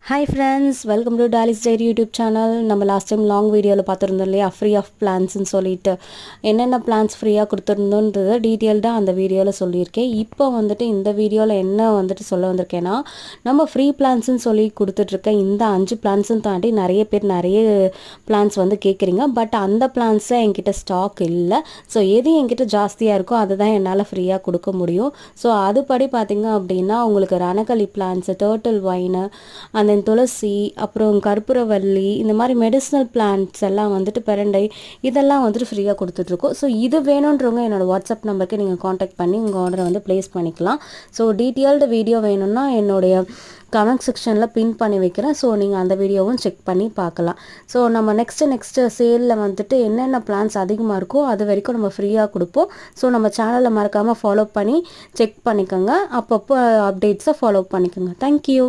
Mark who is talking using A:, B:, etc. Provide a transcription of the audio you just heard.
A: Hi friends, welcome to Dali's Dairy YouTube channel. நம்ம last time long வீடியோவில் பார்த்துருந்தோம் இல்லையா, ஃப்ரீ ஆஃப் பிளான்ஸ்ன்னு சொல்லிட்டு என்னென்ன பிளான்ஸ் ஃப்ரீயாக கொடுத்துருந்தோன்றதை டீட்டெயில்டாக அந்த வீடியோவில் சொல்லியிருக்கேன். இப்போ வந்துட்டு இந்த வீடியோவில் என்ன வந்துட்டு சொல்ல வந்திருக்கேன்னா, நம்ம ஃப்ரீ பிளான்ஸ்ன்னு சொல்லி கொடுத்துட்ருக்க இந்த 5 பிளான்ஸும் தாண்டி நிறைய பேர் நிறைய பிளான்ஸ் வந்து கேட்குறீங்க. பட் அந்த பிளான்ஸில் என்கிட்ட ஸ்டாக் இல்லை. ஸோ எது என்கிட்ட ஜாஸ்தியாக இருக்கோ அதை தான் என்னால் ஃப்ரீயாக கொடுக்க முடியும். ஸோ அதுபடி பார்த்திங்க அப்படின்னா உங்களுக்கு ரணகளி பிளான்ஸு, டர்ட்டில் வைனு, அந்த துளசி, அப்புறம் கற்பூரவள்ளி, இந்த மாதிரி மெடிசனல் பிளான்ட்ஸ் எல்லாம் வந்துட்டு பெரண்டை, இதெல்லாம் வந்துட்டு ஃப்ரீயாக கொடுத்துட்ருக்கோம். ஸோ இது வேணுன்றவங்க என்னோடய வாட்ஸ்அப் நம்பருக்கு நீங்கள் காண்டாக்ட் பண்ணி உங்கள் ஆர்டரை வந்து ப்ளேஸ் பண்ணிக்கலாம். ஸோ டீட்டெயில்டு வீடியோ வேணும்னா என்னுடைய கமெண்ட் செக்ஷனில் பின் பண்ணி வைக்கிறேன். ஸோ நீங்கள் அந்த வீடியோவும் செக் பண்ணி பார்க்கலாம். ஸோ நம்ம நெக்ஸ்ட்டு சேலில் வந்துட்டு என்னென்ன பிளான்ஸ் அதிகமாக இருக்கோ அது வரைக்கும் நம்ம ஃப்ரீயாக கொடுப்போம். ஸோ நம்ம சேனலை மறக்காமல் ஃபாலோ பண்ணி செக் பண்ணிக்கோங்க. அப்பப்போ அப்டேட்ஸை ஃபாலோ பண்ணிக்கோங்க. தேங்க்யூ.